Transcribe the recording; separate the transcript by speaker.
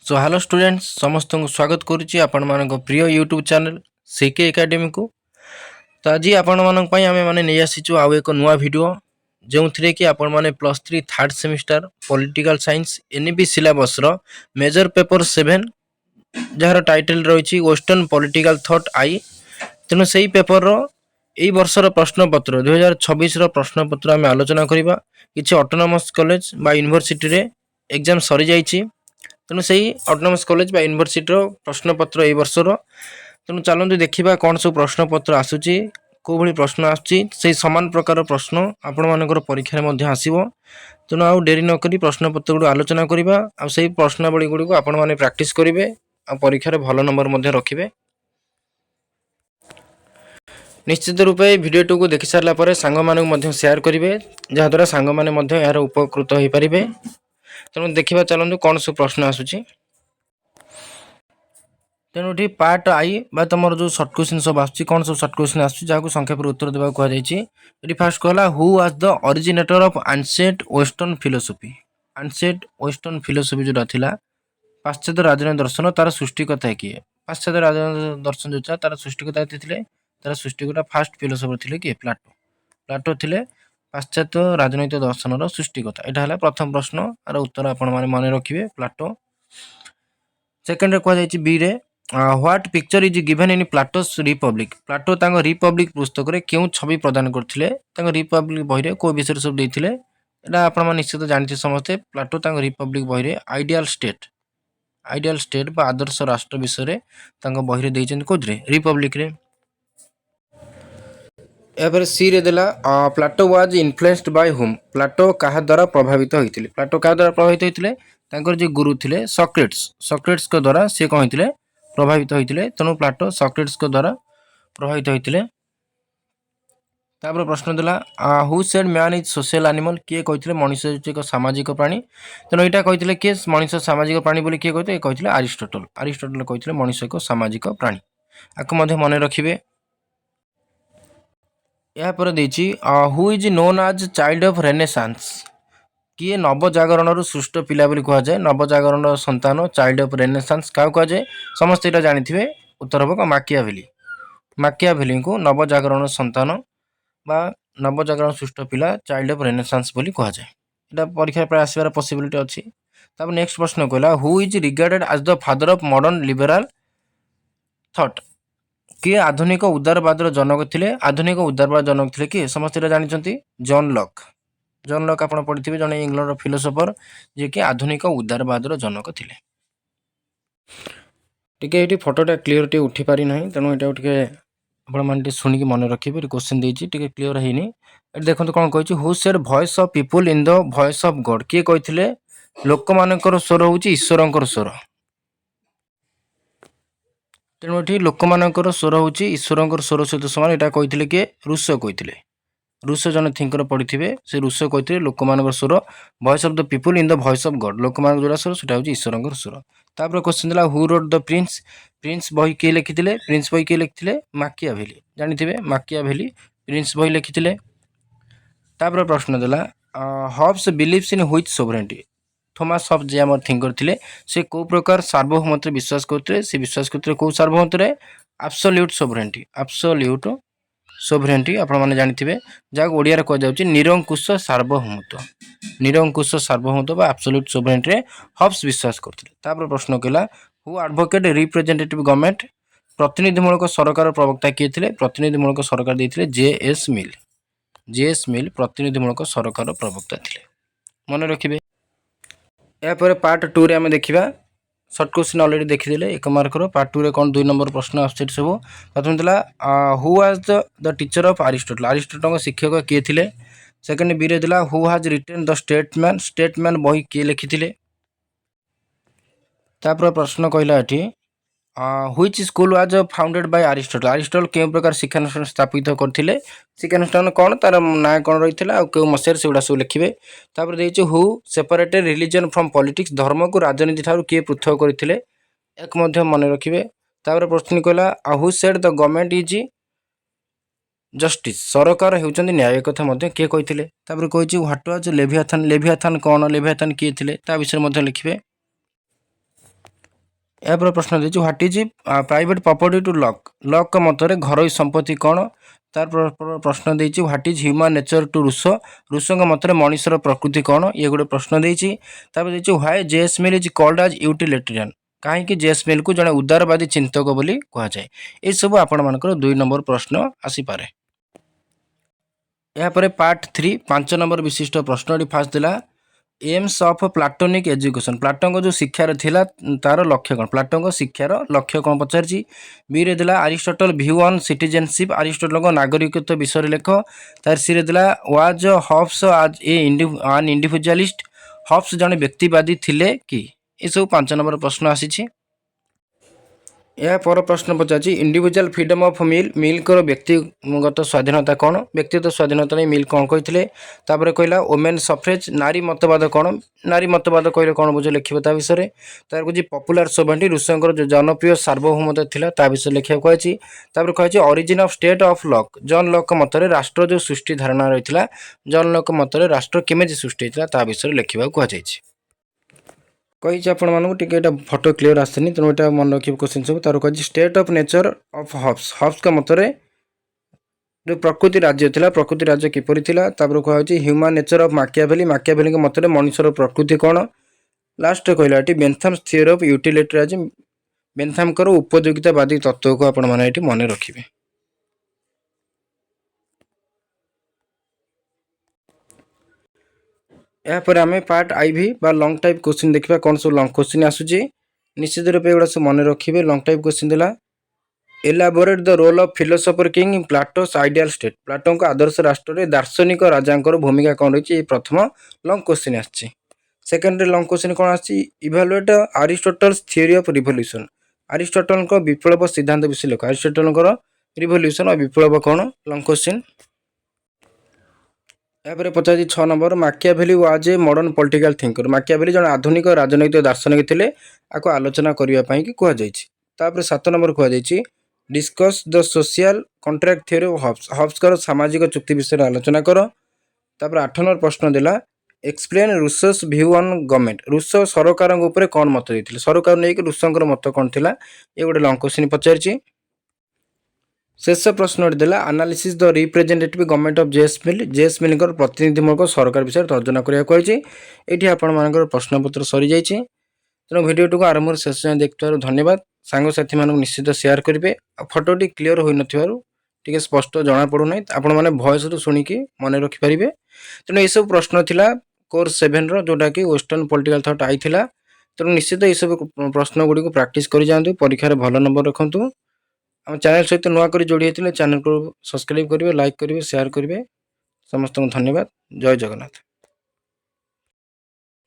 Speaker 1: So hello students समस्त को स्वागत करुच्ची आपण मान प्रिय यूट्यूब चैनल सीके एकेडमी को। तो आज आपण मान आमे माने नहीं आसीचु आउ एक नुआ वीडियो जो थे कि आपण माने +3 third semester political science NEP syllabus रो मेजर पेपर 7 जार टाइटल रही वेस्टर्न पॉलिटिकल थॉट आई। तेणु से पेपर रो एई वर्षर प्रश्नपत्र 2026 प्रश्नपत्र आम आलोचना करवा। किसी ऑटोनोमस कॉलेज बा यूनिवर्सिटी रे एग्जाम सरी जाइए। तेणु से ऑटोनोमस कॉलेज बा यूनिवर्सिटी प्रश्नपत्र ए वर्षर। तेणु चलते देखा कौन सब प्रश्नपत्र आसूची कौ भाई प्रश्न आसुची समान प्रकार प्रश्न आपण मानकर परीक्षा में आसो। तेणु आउ डेरी नक प्रश्नपत्र गुड़ आलोचना करवा। से प्रश्नावली गुड़ी को आपण मैंने प्राक्ट करेंगे आ परीक्षा भल नंबर रखिए। निश्चित रूपे वीडियो को देखि सारा पर सांग मानक शेयर करेंगे जहाद्वारा सांग मैंने यार उपकृत हो पारे। तेणु देखा चलते कौन सब प्रश्न आसूची। तेणु ये पार्ट आई बा तुम जो सर्ट क्वेश्चन सब आसुची कौन सब सर्ट क्वेश्चन आसुची जहाँ संक्षेप उत्तर देवा कहुई। फास्ट कहला who was the originator of ancient western philosophy. Ancient western philosophy जो थिला पाश्चात्य राजनैतिक दर्शन तार सृष्टिकर्ता किए। पाश्चात्य राजनैतिक दर्शन जो तार सृष्टिकर्ता थे तार सृष्टिकर्ता फास्ट फिलोसफर थे किए प्लाटो। प्लाटो थे पाश्चात्य राजनैतिक दर्शन सृष्टिकर्ता। यहाँ है प्रथम प्रश्न आर उत्तर आपण मन रखिए प्लाटो। सेकेंड कहुई बी रे what picture is given in Plato's Republic. Plato तांको रिपब्लिक पुस्तक रे क्यों छवि प्रदान करथिले तांको रिपब्लिक बही रे को विषय सब देथिले एटा आपण मन निश्चित जानथि समस्ते। प्लाटो तांको रिपब्लिक बही रे आइडियल स्टेट बा आदर्श राष्ट्र विषय रे तांको बही रे दैछन कोद्रे रिपब्लिक रे। एपर सी रे देला Plato was influenced by whom. Plato कहा द्वारा प्रभावित होइथिले। प्लाटो कहा द्वारा प्रभावित होइथिले तांकर जे गुरु थिले सॉक्रेट्स को द्वारा से कह होइथिले प्रभावित होइथिले। तेणु प्लाटो सॉक्रेट्स को द्वारा प्रभावित होइथिले। तापर प्रश्न देला who said man is social animal. किए कहिथिले मनुष्य एक सामाजिक प्राणी। तेणु एटा कहिथिले किए मनुष्य सामाजिक प्राणी बोली किए कहिथिले अरिस्टोटल। अरिस्टोटल कहिथिले मनुष्य एक सामाजिक प्राणी। आको मध्ये मने रखिबे। या पर देछि who is known as child of renaissance. किए नवजागरण सृष्ट पिला बोली कह जाए। नवजागरण संतान चाइल्ड ऑफ रेनेसांस क्या कह जाए समस्त ये जानिथिबे। उत्तर हम माकियाभेली। माकियाभेली को नवजागरण संतान बा नवजागरण सृष्ट पिला चाइल्ड ऑफ रेनेसांस बोली कह जाए। यहाँ परीक्षा प्राय आसबार पॉसिबिलिटी अच्छी। तब नेक्स्ट प्रश्न कहला who is regarded as the father of modern liberal thought. किए आधुनिक उदारवाद जनक थे। आधुनिक उदारवाद जनक थे किए समस्त जानते जॉन लॉक। जॉन लॉक आप पढ़ी जन इंग्लैंड फिलोसोफर जी कि आधुनिक उदारवाद जनक थे। टी फोटोटा क्लीयर टी उठी पारि ना तेणु ये आप शुणिक मन रखिए। क्वेश्चन देती क्लीयर है देखो कौन कही who said voice of people in the voice of God. किए कही लोक मानकर स्वर हूँ ईश्वर स्वर। तेणु ये लोक मानकर स्वर हूँ ईश्वर स्वर सहित सामान। यहाँ कही किए रूसो कही। रूसो जन थिंकर पढ़ी से रूसो कही लोक मान स्वर voice of the people in the voice of God. लोक मान जो स्वर से ईश्वर स्वर। तापर क्वेश्चन दिला who wrote the Prince. Prince बही किए लिखिते। प्रिंस बही किए लिखिते माकियाभेली। जानते माकियाभेली प्रिंस बही लिखिते। तापर प्रश्न देला Hobbes believes in which sovereignty. Thomas Hobbes जे आम थिंकर थे से कौ प्रकार सार्वभौमत्व विश्वास करते। से विश्वास करते कौ सार्वभौमत्व एब्सोल्यूट सोवरेनिटी। एब्सोल्यूट सोवरेनिटी आपण मैंने जानते जहाँ ओडिया कह जाए निरंकुश सार्वभौमत्व। निरंकुश सार्वभौमत्व एब्सोल्यूट सोवरेनिटी हॉब्स विश्वास करते। प्रश्न कहला हु एडवोकेट रिप्रेजेंटेटिव गवर्नमेंट। प्रतिनिधिमूलक सरकार प्रवक्ता किए थे। प्रतिनिधिमूलक सरकार देते जे.एस. मिल। जे.एस. मिल प्रतिनिधिमूलक सरकार प्रवक्ता थे मन रखिए। यापर पार्ट 2 रे आम देखा सर्ट क्वेश्चन ऑलरेडी देखीदे। एक मार्कर पार्ट 2 रे कौन 2 नंबर प्रश्न आसुची सब। प्रथम दिला who was the teacher of Aristotle. Aristotle शिक्षक किए थे। सेकेंड बी रे दिला हु हाज रिटेन द स्टेटमैन। स्टेटमैन बही किए लिखिते। तापर प्रश्न कहला एठी which school was founded by Aristotle. Aristotle के प्रकार शिक्षानुष्ठान स्थापित करथिले। शिक्षानुष्ठान कौन तार ना कौन रही है और मसीह से सब लिखे। तापर देखिए who separated religion from politics. धर्म को राजनीति ठार किए पृथक करथिले एक मन रखिए। तापर प्रश्न कहला who said the government is justice. सरकार होउचंदी न्याय कथा किए कही। तापर कही व्हाट वाज लेवियाथन। लेवियाथन कौन लेवियाथन किए थे ता विषय लिखे। या पर प्रश्न देछि what is private property to Locke Locke मतरे घरोई संपत्ति कौन तार प्रश्न देछि what is human nature to Rousseau Rousseau मतरे मनुष्यर प्रकृति कौन ये गोटे प्रश्न देछि तापर देछि why JS Mill is called as utilitarian कहीं जेएस मिल को जड़े उदारवादी चिंतक बोली कहा जाए ये सब आपण मानकर 2 नंबर प्रश्न आसी पारे यापर पार्ट 3 5 नंबर विशिष्ट प्रश्न फास्ट दिला एम्स ऑफ प्लाटोनिक एजुकेशन प्लाटों जो शिक्षार थिला तार लक्ष्य कौन प्लाटों शिक्षार लक्ष्य कौन पचारि बी रे दिला Aristotle view on citizenship Aristotle नागरिकत्व विषय लेख तार सी रे दिला वाज हॉब्स आज एन इंडिविजुअलिस्ट हॉब्स जड़े व्यक्तिवादी थिले कि ये सब 5 नंबर प्रश्न आसी या पर प्रश्न पचार इंडिविजुअल फ्रीडम ऑफ मिल कर व्यक्तिगत स्वाधीनता कौन व्यक्तिगत स्वाधीनता नहीं मिल कौन कहते कहला वोमेन सफ्रेज नारी मतवाद कौन नारी मतवाद कहले कौन बुझे लिखे ता विषय तार कह पपुलर सोभेंटी रूसंकर जो जनप्रिय सार्वभौमता था ता विषय लिखा कही कही origin of state of lock John Locke मतरे राष्ट्र जो सृष्टि धारणा रही है जॉन लॉक मतरे राष्ट्र केमी सृष्टि होता ता विषय लिखा कहुई कही आपको फोटो क्लीयर आसनी तेणु यहाँ मन रखिए क्वेश्चन सब तार कही state of nature of Hobbes Hobbes का मतरे जो प्रकृति राज्य था प्रकृति राज्य किपरि थिला तापर कहुई ह्यूमन नेचर ऑफ माकियाभेली माकियाभेली मतरे मनुष्यर प्रकृति कौन लास्ट कहला बेन्थाम्स थियोरी ऑफ यूटिलिटेरियनिज्म बेन्थामकर उपयोगितावादी तत्व को आपण माने मन रखिए यापर आम पार्ट आईवी बा लंग टाइप क्वेश्चन देखा कौन सब लंग क्वेश्चन आसूची निश्चित रूप एगुड़ा सब मन रखिए लंग टाइप क्वेश्चन देला elaborate the role of philosopher king in Plato's ideal state Plato का आदर्श राष्ट्र में दार्शनिक राजा भूमिका कौन रही प्रथम लंग क्वेश्चन आसी सेकेंड लंग क्वेश्चन कौन आसी evaluate Aristotle's theory of revolution Aristotle विप्लव सिद्धांत विषय लिख अरिस्टोटल रिवोल्यूशन और विप्लव कौन लंग क्वेश्चन यापर पचार 6 number Machiavelli was a modern political thinker Machiavelli जन आधुनिक राजनैतिक दार्शनिक थे आपको आलोचना करने की कहुई 7 नंबर कहुई discuss the social contract theory of Hobbes हब्सकर सामाजिक चुक्ति विषय आलोचना कर तापर 8 नंबर प्रश्न देला एक्सप्लेन रूसोस व्यू ऑन गवर्नमेंट रूस सरकार कौन मत देते सरकार नहीं रूसंकर मत कौन थी ये गोटे लंग क्वेश्चन पचार शेष प्रश्न देला analysis the representative government of JS Mill प्रतिनिधिमूलक सरकार विषय तर्जना करिया कहिछि एठी आपण मानकर प्रश्नपत्र सरी जाइछि तेणु भिडियोटी को आरंभ शेष जाए देखिथार धन्यवाद सांगसाथी मानक निश्चित शेयर करेंगे फोटोटी क्लीयर हो टे स्पष्ट जना पड़ूना आपण मैंने भॉइस रु शुणिकी मन रखिपारे तेणु ये सब प्रश्न थिला कोर्स 7 जोटा कि वेस्टर्न पॉलिटिकल थॉट आई थिला तेणु निश्चित ये सब प्रश्न गुड़ी को प्रैक्टिस कर जातु परीक्षा भल नंबर रखु आम चैनल सहित नुआ कर जोड़ी होते चैनल को सब्सक्राइब करेंगे लाइक करेंगे शेयर करेंगे समस्त धन्यवाद जय जगन्नाथ।